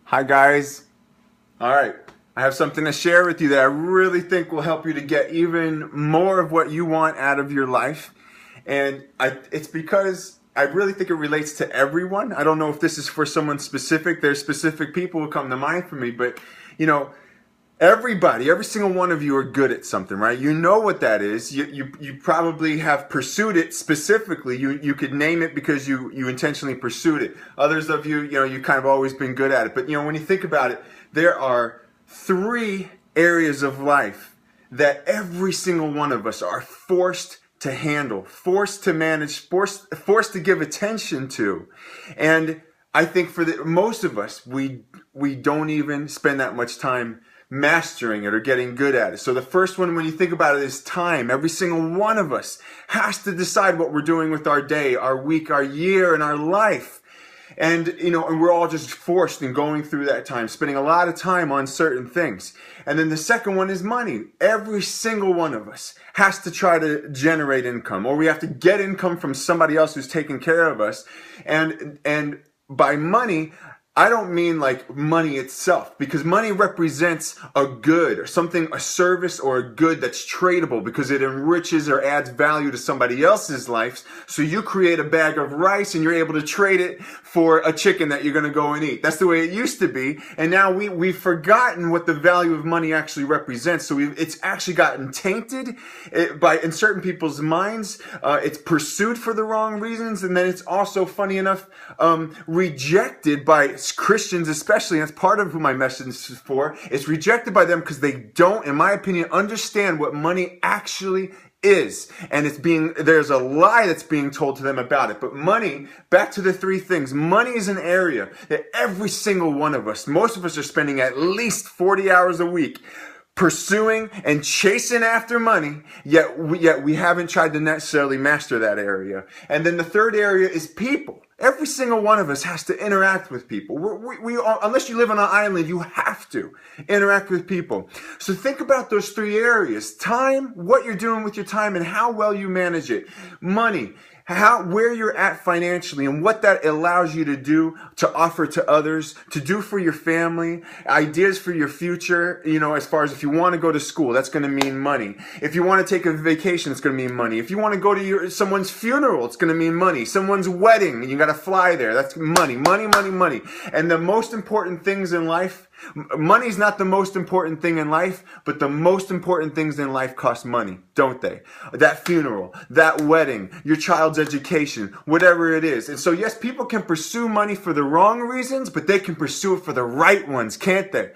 Hi guys. All right. I have something to share with you that I really think will help you to get even more of what you want out of your life. It's because I really think it relates to everyone. I don't know if this is for someone specific. There's specific people who come to mind for me, but you know, everybody, every single one of you are good at something, right? You know what that is. You probably have pursued it specifically. You could name it because you intentionally pursued it. Others of you, you kind of always been good at it. But when you think about it, there are three areas of life that every single one of us are forced to handle, forced to manage, forced to give attention to. And I think for most of us, we don't even spend that much time mastering it or getting good at it. So the first one, when you think about it, is time. Every single one of us has to decide what we're doing with our day, our week, our year, and our life. And we're all just forced in going through that time, spending a lot of time on certain things. And then the second one is money. Every single one of us has to try to generate income, or we have to get income from somebody else who's taking care of us. And by money, I don't mean like money itself, because money represents a good or something, a service or a good that's tradable because it enriches or adds value to somebody else's life. So you create a bag of rice and you're able to trade it for a chicken that you're going to go and eat. That's the way it used to be. And now we've forgotten what the value of money actually represents. So it's actually gotten tainted in certain people's minds. It's pursued for the wrong reasons. And then it's also, funny enough, rejected by Christians especially, and that's part of who my message is for. It's rejected by them because they don't, in my opinion, understand what money actually is. And there's a lie that's being told to them about it. But money, back to the three things, money is an area that every single one of us, most of us are spending at least 40 hours a week pursuing and chasing after money, yet we haven't tried to necessarily master that area. And then the third area is people. Every single one of us has to interact with people. Unless you live on an island, you have to interact with people. So think about those three areas: time, what you're doing with your time, and how well you manage it. Money, where you're at financially and what that allows you to do, to offer to others, to do for your family, ideas for your future, as far as if you want to go to school, that's going to mean money. If you want to take a vacation, it's going to mean money. If you want to go to someone's funeral, it's going to mean money. Someone's wedding, and you got to fly there, that's money, money, money, money. And the most important things in life, money's not the most important thing in life, but the most important things in life cost money, don't they? That funeral, that wedding, your child's education, whatever it is. And so yes, people can pursue money for the wrong reasons, but they can pursue it for the right ones, can't they?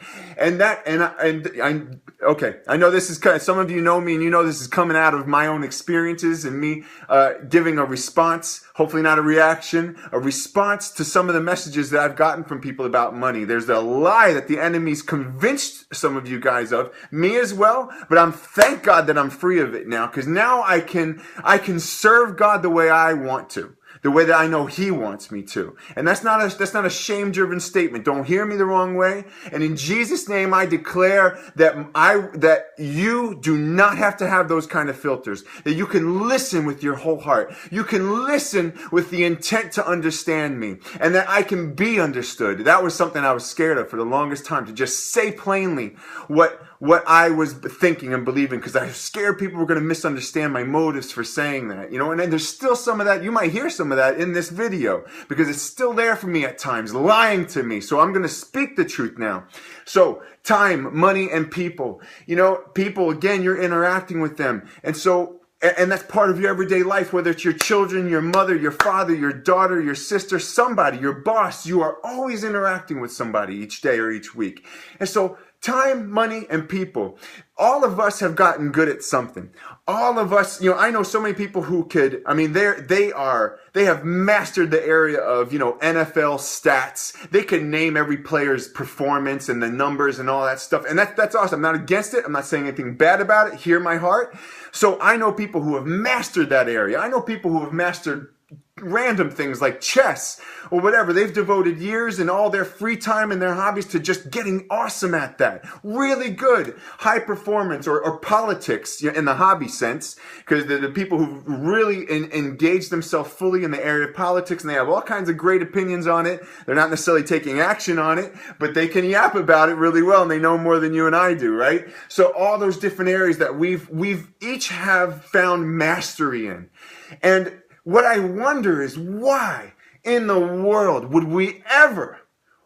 Okay, I know this is some of you know me, and this is coming out of my own experiences and me giving a response, hopefully not a reaction, a response to some of the messages that I've gotten from people about money. There's a lie that the enemy's convinced some of you guys of, me as well, but thank God that I'm free of it now, because now I can serve God the way I want to, the way that I know He wants me to. And that's not a shame-driven statement. Don't hear me the wrong way. And in Jesus' name, I declare that you do not have to have those kind of filters, that you can listen with your whole heart. You can listen with the intent to understand me, and that I can be understood. That was something I was scared of for the longest time, to just say plainly what I was thinking and believing, because I was scared people were going to misunderstand my motives for saying that, and then there's still some of that. You might hear some of that in this video, because it's still there for me at times, lying to me. So I'm going to speak the truth now. So time, money, and people. People, again, you're interacting with them. And that's part of your everyday life, whether it's your children, your mother, your father, your daughter, your sister, somebody, your boss. You are always interacting with somebody each day or each week. And so time, money, and people. All of us have gotten good at something. All of us, I know so many people who they have mastered the area of, NFL stats. They can name every player's performance and the numbers and all that stuff. And that's awesome. I'm not against it. I'm not saying anything bad about it. Hear my heart. So I know people who have mastered that area. I know people who have mastered random things like chess or whatever. They've devoted years and all their free time and their hobbies to just getting awesome at that. Really good, high performance, or politics, in the hobby sense, because they're the people who really engage themselves fully in the area of politics, and they have all kinds of great opinions on it. They're not necessarily taking action on it, but they can yap about it really well, and they know more than you and I do, right? So all those different areas that we've each have found mastery in. And what I wonder is, why in the world would we ever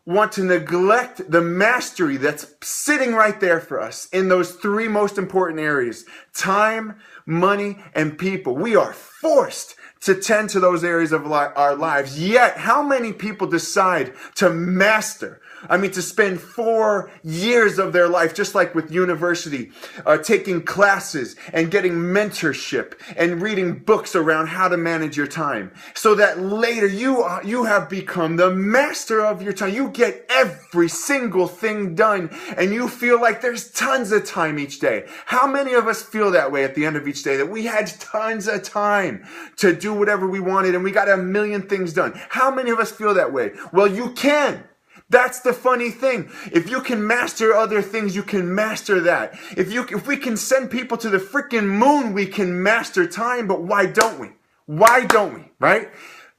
want to neglect the mastery that's sitting right there for us in those three most important areas: time, money, and people? We are forced to tend to those areas of our lives. Yet, how many people decide to master? To spend 4 years of their life, just like with university, taking classes and getting mentorship and reading books around how to manage your time, so that later you have become the master of your time. You get every single thing done, and you feel like there's tons of time each day. How many of us feel that way at the end of each day, that we had tons of time to do whatever we wanted and we got a million things done? How many of us feel that way? Well, you can. That's the funny thing. If you can master other things, you can master that. If we can send people to the freaking moon, we can master time. But why don't we? Why don't we? Right?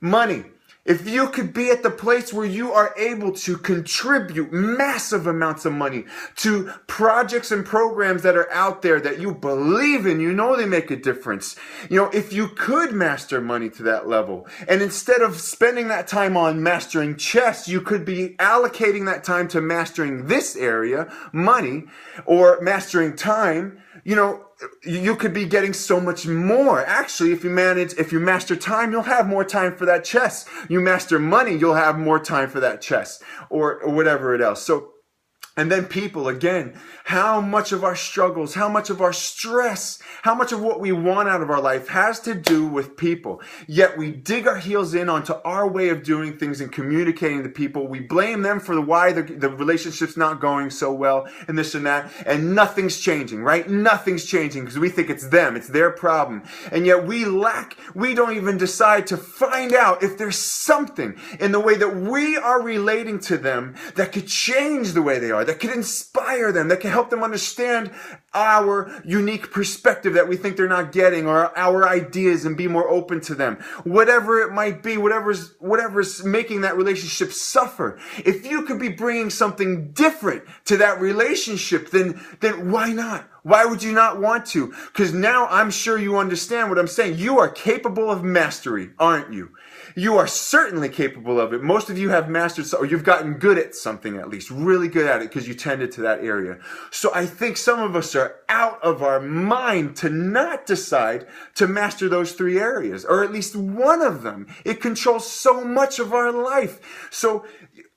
Money. If you could be at the place where you are able to contribute massive amounts of money to projects and programs that are out there that you believe in, they make a difference. If you could master money to that level, and instead of spending that time on mastering chess, you could be allocating that time to mastering this area, money, or mastering time, you could be getting so much more. Actually, if you master time, you'll have more time for that chess. You master money, you'll have more time for that chess or whatever it else. And then people, again, how much of our struggles, how much of our stress, how much of what we want out of our life has to do with people. Yet we dig our heels in onto our way of doing things and communicating to people. We blame them for why the relationship's not going so well and this and that. And nothing's changing, right? Nothing's changing because we think it's them, it's their problem. And yet we don't even decide to find out if there's something in the way that we are relating to them that could change the way they are, that could inspire them, that can help them understand our unique perspective that we think they're not getting, or our ideas, and be more open to them. Whatever it might be, whatever's making that relationship suffer. If you could be bringing something different to that relationship, then why not? Why would you not want to? Because now I'm sure you understand what I'm saying. You are capable of mastery, aren't you? You are certainly capable of it. Most of you have mastered, or you've gotten good at something, at least really good at it, because you tended to that area. So I think some of us are out of our mind to not decide to master those three areas, or at least one of them. It controls so much of our life. So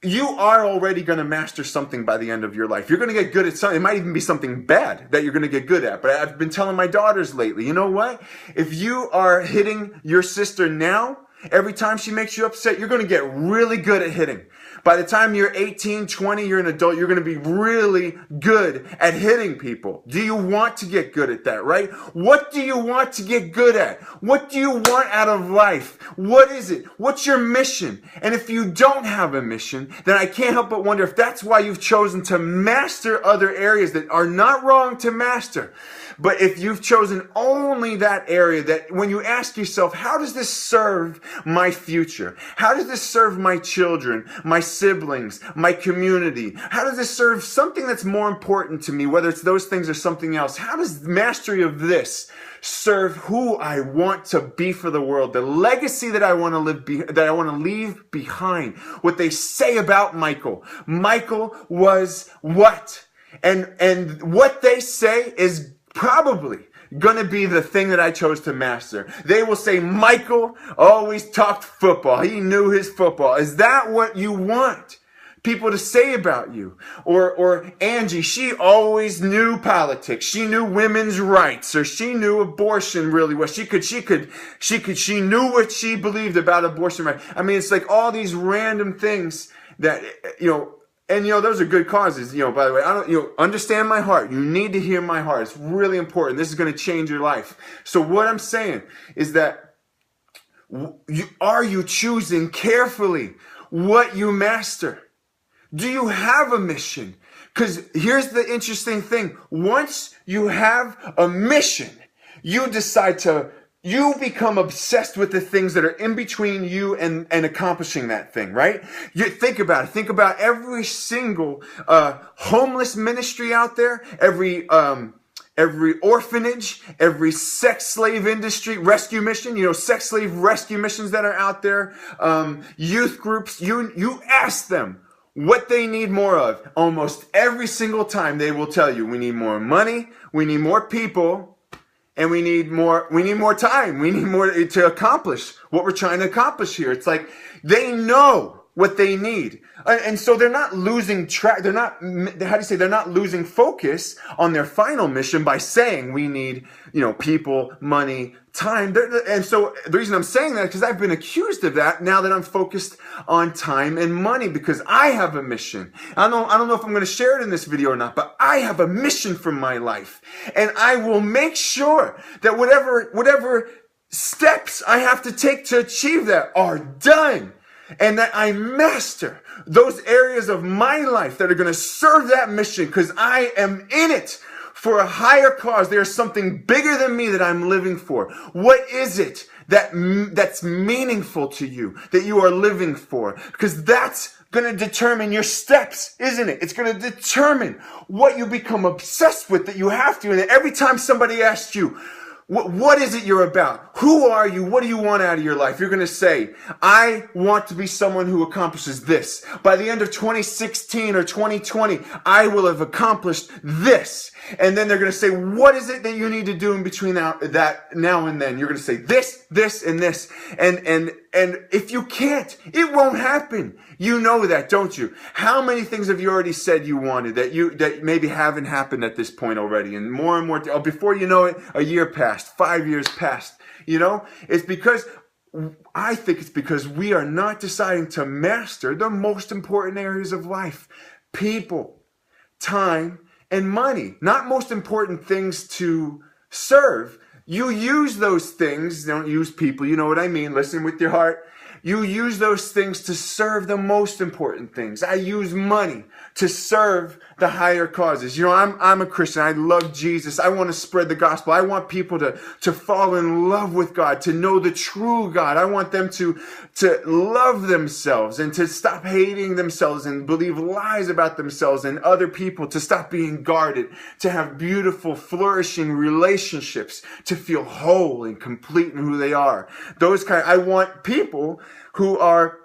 you are already going to master something by the end of your life. You're going to get good at something. It might even be something bad that you're going to get good at. But I've been telling my daughters lately, you know what? If you are hitting your sister now, every time she makes you upset, you're going to get really good at hitting. By the time you're 18, 20, you're an adult, you're going to be really good at hitting people. Do you want to get good at that, right? What do you want to get good at? What do you want out of life? What is it? What's your mission? And if you don't have a mission, then I can't help but wonder if that's why you've chosen to master other areas that are not wrong to master. But if you've chosen only that area, that when you ask yourself, how does this serve my future? How does this serve my children, my siblings, my community? How does this serve something that's more important to me, whether it's those things or something else? How does mastery of this serve who I want to be for the world, the legacy that I want to leave behind? What they say about Michael. Michael was what? And what they say is probably gonna be the thing that I chose to master. They will say, Michael always talked football. He knew his football. Is that what you want people to say about you? Or Angie, she always knew politics. She knew women's rights, or she knew abortion really well. She knew what she believed about abortion rights. It's like all these random things that, and those are good causes, by the way. Understand my heart. You need to hear my heart. It's really important. This is going to change your life. So what I'm saying is that Are you choosing carefully what you master? Do you have a mission? Because here's the interesting thing. Once you have a mission, you become obsessed with the things that are in between you and accomplishing that thing, right? You think about it. Think about every single homeless ministry out there, every orphanage, every sex slave industry, rescue mission, sex slave rescue missions that are out there, youth groups. You ask them what they need more of. Almost every single time they will tell you, we need more money, we need more people, and we need more time. We need more to accomplish what we're trying to accomplish here. It's like they know what they need. And so they're not losing track. They're not losing focus on their final mission by saying we need, people, money, time. And so the reason I'm saying that is because I've been accused of that now that I'm focused on time and money, because I have a mission. I don't know if I'm going to share it in this video or not, but I have a mission for my life. And I will make sure that whatever steps I have to take to achieve that are done. And that I master those areas of my life that are going to serve that mission, because I am in it for a higher cause. There's something bigger than me that I'm living for. What is it that's meaningful to you, that you are living for? Because that's going to determine your steps, isn't it? It's going to determine what you become obsessed with, that you have to. And every time somebody asks you, what is it you're about? Who are you? What do you want out of your life? You're going to say, I want to be someone who accomplishes this. By the end of 2016 or 2020, I will have accomplished this. And then they're going to say, what is it that you need to do in between now and then? You're going to say this, and this. And if you can't, it won't happen. You know that, don't you? How many things have you already said you wanted that maybe haven't happened at this point already? And more, before you know it, a year passed, 5 years passed. I think it's because we are not deciding to master the most important areas of life. People, time, and money. Not most important things to serve. You use those things. Don't use people. You know what I mean. Listen with your heart. You use those things to serve the most important things. I use money to serve the higher causes. I'm a Christian. I love Jesus. I want to spread the gospel. I want people to fall in love with God, to know the true God. I want them to love themselves and to stop hating themselves and believe lies about themselves and other people, to stop being guarded, to have beautiful, flourishing relationships, to feel whole and complete in who they are. I want people who are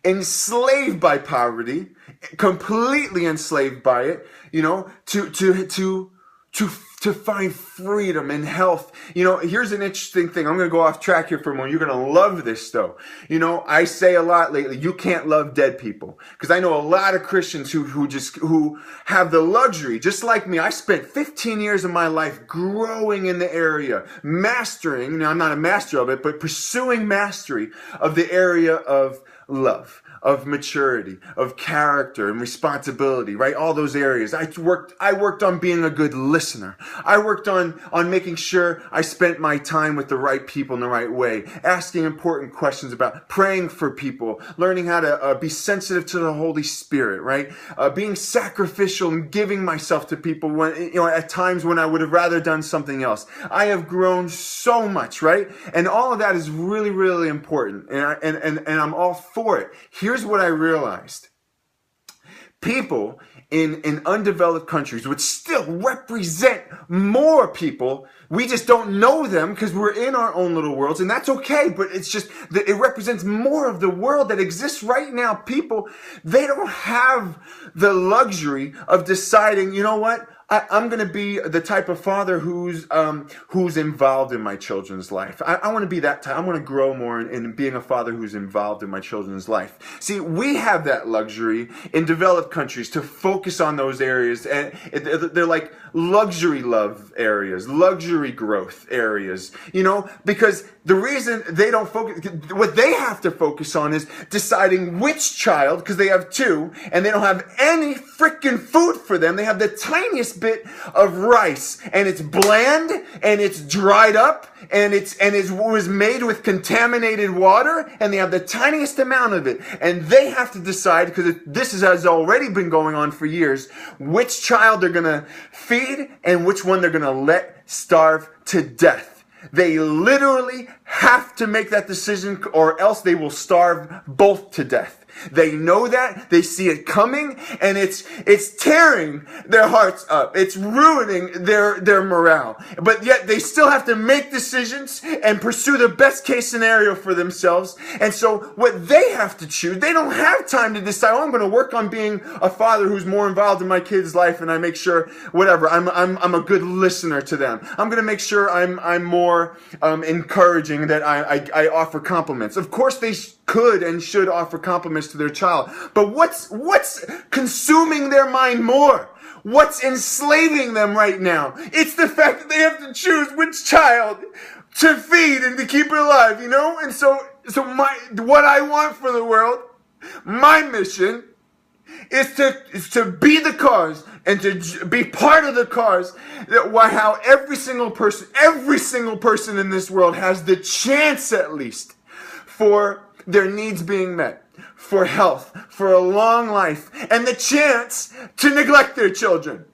enslaved by poverty, completely enslaved by it, to find freedom and health. Here's an interesting thing. I'm going to go off track here for a moment. You're going to love this though. I say a lot lately, you can't love dead people, because I know a lot of Christians who have the luxury, just like me. I spent 15 years of my life growing in the area, mastering, I'm not a master of it, but pursuing mastery of the area of love, of maturity, of character and responsibility, right? All those areas. I worked on being a good listener. I worked on making sure I spent my time with the right people in the right way, asking important questions about praying for people, learning how to be sensitive to the Holy Spirit, right? Being sacrificial and giving myself to people when, at times when I would have rather done something else. I have grown so much, right? And all of that is really, really important. And I'm all for it. Here's what I realized. People in undeveloped countries, which still represent more people, we just don't know them because we're in our own little worlds, and that's okay, but it's just that it represents more of the world that exists right now. People, they don't have the luxury of deciding, you know what? I'm going to be the type of father who's involved in my children's life. I want to be that type. I want to grow more in being a father who's involved in my children's life. See, we have that luxury in developed countries to focus on those areas, and they're like luxury love areas, luxury growth areas, because the reason they don't focus, what they have to focus on is deciding which child, because they have two, and they don't have any freaking food for them. They have the tiniest tiniest bit of rice, and it's bland, and it's dried up, and it was made with contaminated water, and they have the tiniest amount of it, and they have to decide, because has already been going on for years, which child they're going to feed and which one they're going to let starve to death. They literally have to make that decision, or else they will starve both to death. They know that, they see it coming, and it's tearing their hearts up. It's ruining their morale. But yet they still have to make decisions and pursue the best case scenario for themselves. And so what they have to choose, they don't have time to decide, oh, I'm going to work on being a father who's more involved in my kid's life, and I make sure, whatever, I'm a good listener to them. I'm going to make sure I'm more encouraging, that I offer compliments. Of course they could and should offer compliments to their child. But what's consuming their mind more? What's enslaving them right now? It's the fact that they have to choose which child to feed and to keep it alive, you know? And so what I want for the world, my mission, is to be the cause and to be part of the cause that how every single person in this world has the chance, at least, for their needs being met, for health, for a long life, and the chance to neglect their children.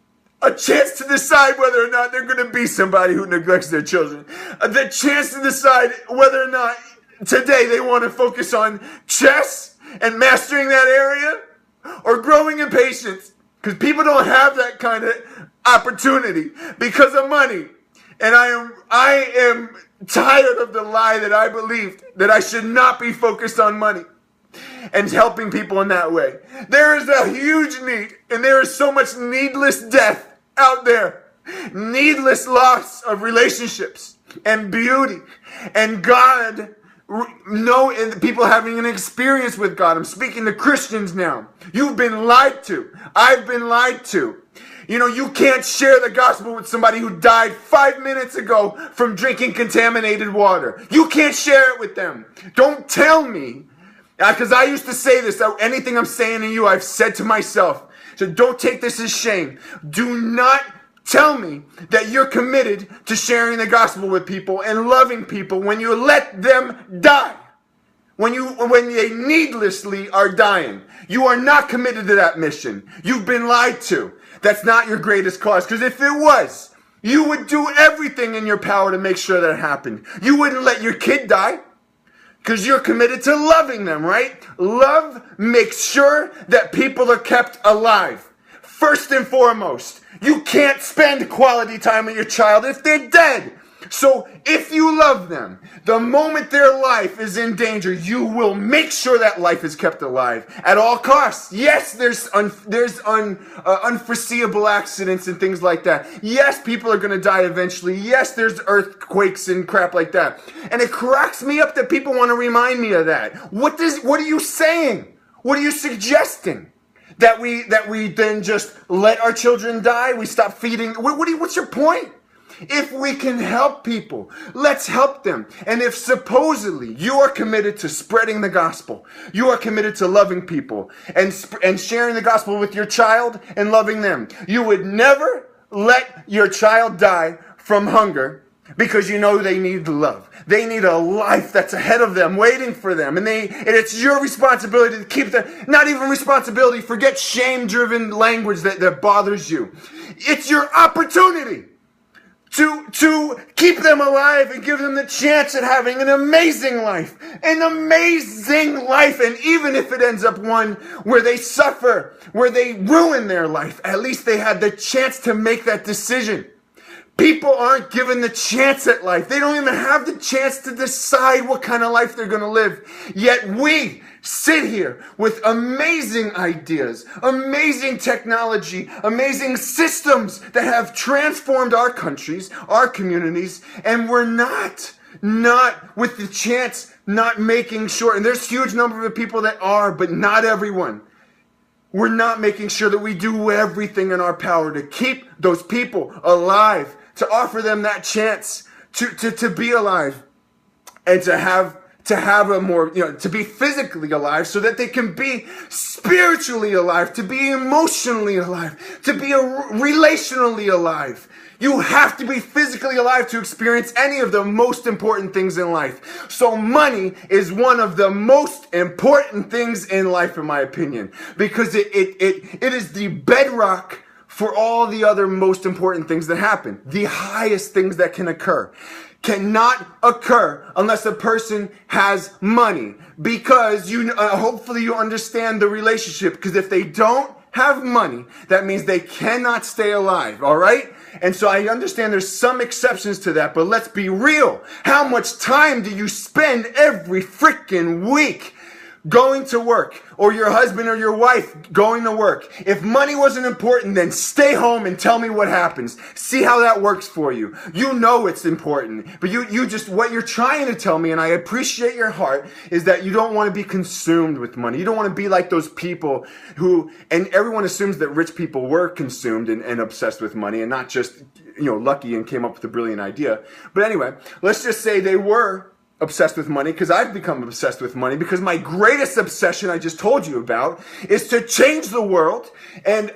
A chance to decide whether or not they're going to be somebody who neglects their children. The chance to decide whether or not today they want to focus on chess and mastering that area, or growing in patience. Because people don't have that kind of opportunity because of money. And I am tired of the lie that I believed, that I should not be focused on money and helping people in that way. There is a huge need, and there is so much needless death out there. Needless loss of relationships and beauty. And God, and people having an experience with God. I'm speaking to Christians now. You've been lied to. I've been lied to. You know, you can't share the gospel with somebody who died 5 minutes ago from drinking contaminated water. You can't share it with them. Don't tell me. Because I used to say this. Anything I'm saying to you, I've said to myself. So don't take this as shame. Do not tell me that you're committed to sharing the gospel with people and loving people when you let them die. When they needlessly are dying. You are not committed to that mission. You've been lied to. That's not your greatest cause. Because if it was, you would do everything in your power to make sure that happened. You wouldn't let your kid die. Because you're committed to loving them, right? Love makes sure that people are kept alive. First and foremost. You can't spend quality time with your child if they're dead. So if you love them, the moment their life is in danger, you will make sure that life is kept alive at all costs. Yes, there's unforeseeable accidents and things like that. Yes, people are going to die eventually. Yes, there's earthquakes and crap like that. And it cracks me up that people want to remind me of that. What are you saying? What are you suggesting? That we then just let our children die? We stop feeding? What's your point? If we can help people, let's help them. And if supposedly you are committed to spreading the gospel, you are committed to loving people and sharing the gospel with your child and loving them, you would never let your child die from hunger because you know they need love. They need a life that's ahead of them, waiting for them. And it's your responsibility to keep them, not even responsibility, forget shame-driven language that bothers you. It's your opportunity to keep them alive and give them the chance at having an amazing life. An amazing life. And even if it ends up one where they suffer, where they ruin their life, at least they had the chance to make that decision. People aren't given the chance at life. They don't even have the chance to decide what kind of life they're going to live. Yet we sit here with amazing ideas, amazing technology, amazing systems that have transformed our countries, our communities, and we're not with the chance, not making sure, and there's a huge number of people that are, but not everyone. We're not making sure that we do everything in our power to keep those people alive, to offer them that chance to be alive and to have to have a more, to be physically alive so that they can be spiritually alive, to be emotionally alive, to be relationally alive. You have to be physically alive to experience any of the most important things in life. So money is one of the most important things in life, in my opinion, because it is the bedrock for all the other most important things that happen. The highest things that can occur cannot occur unless a person has money, because hopefully you understand the relationship, because if they don't have money, that means they cannot stay alive, all right? And so I understand there's some exceptions to that, but let's be real. How much time do you spend every freaking week going to work, or your husband or your wife going to work? If money wasn't important, then stay home and tell me what happens. See how that works for you. You know it's important, but you just, what you're trying to tell me, and I appreciate your heart, is that you don't want to be consumed with money. You don't want to be like those people who, and everyone assumes that rich people were consumed and obsessed with money, and not just, lucky and came up with a brilliant idea. But anyway, let's just say they were obsessed with money, because I've become obsessed with money, because my greatest obsession I just told you about is to change the world, and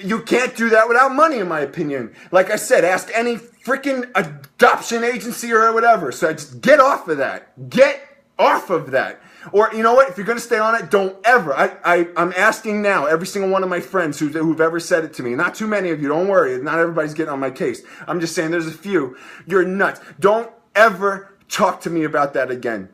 you can't do that without money, in my opinion. Like I said, ask any freaking adoption agency or whatever. So I just get off of that. Get off of that. Or you know what? If you're going to stay on it, don't ever. I'm asking now every single one of my friends who've ever said it to me. Not too many of you. Don't worry. Not everybody's getting on my case. I'm just saying there's a few. You're nuts. Don't ever talk to me about that again.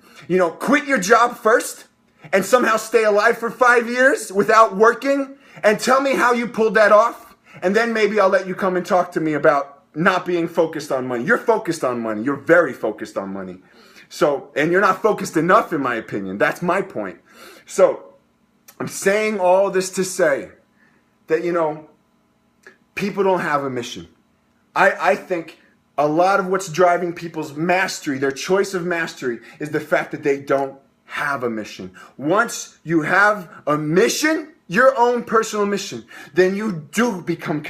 Quit your job first and somehow stay alive for 5 years without working, and tell me how you pulled that off. And then maybe I'll let you come and talk to me about not being focused on money. You're focused on money. You're very focused on money. So, and you're not focused enough, in my opinion. That's my point. So, I'm saying all this to say that, people don't have a mission. I think a lot of what's driving people's mastery, their choice of mastery, is the fact that they don't have a mission. Once you have a mission, your own personal mission, then you do become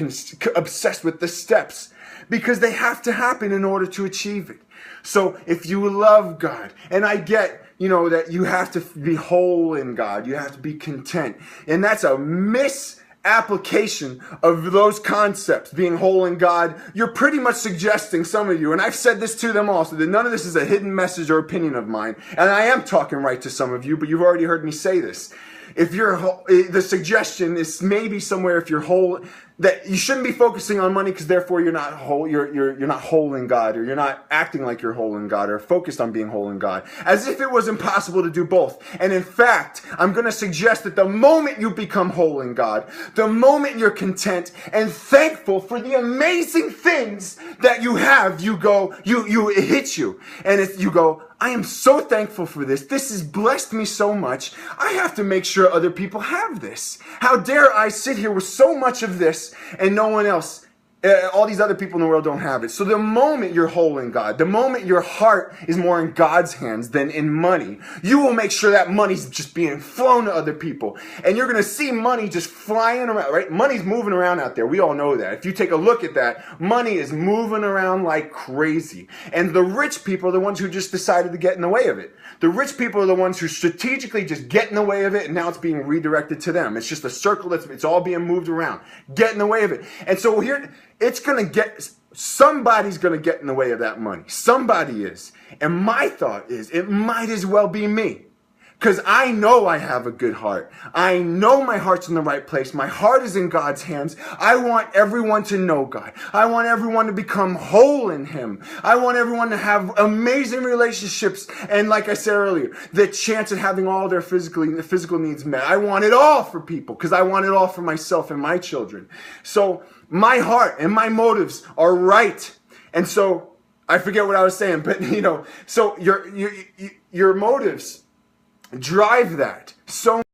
obsessed with the steps, because they have to happen in order to achieve it. So if you love God, and I get, that you have to be whole in God, you have to be content, and that's a misapplication of those concepts, being whole in God. You're pretty much suggesting, some of you, and I've said this to them also, that none of this is a hidden message or opinion of mine, and I am talking right to some of you, but you've already heard me say this. If you're the suggestion is maybe somewhere, if you're whole, that you shouldn't be focusing on money, because therefore you're not whole. You're not whole in God, or you're not acting like you're whole in God, or focused on being whole in God, as if it was impossible to do both. And in fact, I'm going to suggest that the moment you become whole in God, the moment you're content and thankful for the amazing things that you have, it hits you, and you go, I am so thankful for this. This has blessed me so much. I have to make sure other people have this. How dare I sit here with so much of this and no one else, all these other people in the world don't have it. So the moment you're whole in God, the moment your heart is more in God's hands than in money, you will make sure that money's just being flown to other people. And you're going to see money just flying around, right? Money's moving around out there. We all know that. If you take a look at that, money is moving around like crazy. And the rich people are the ones who just decided to get in the way of it. The rich people are the ones who strategically just get in the way of it, and now it's being redirected to them. It's just a circle it's all being moved around. Get in the way of it. And so here, somebody's going to get in the way of that money. Somebody is. And my thought is, it might as well be me. Because I know I have a good heart. I know my heart's in the right place. My heart is in God's hands. I want everyone to know God. I want everyone to become whole in Him. I want everyone to have amazing relationships. And like I said earlier, the chance of having all their physical needs met. I want it all for people, because I want it all for myself and my children. So my heart and my motives are right. And so I forget what I was saying, but so your motives drive that so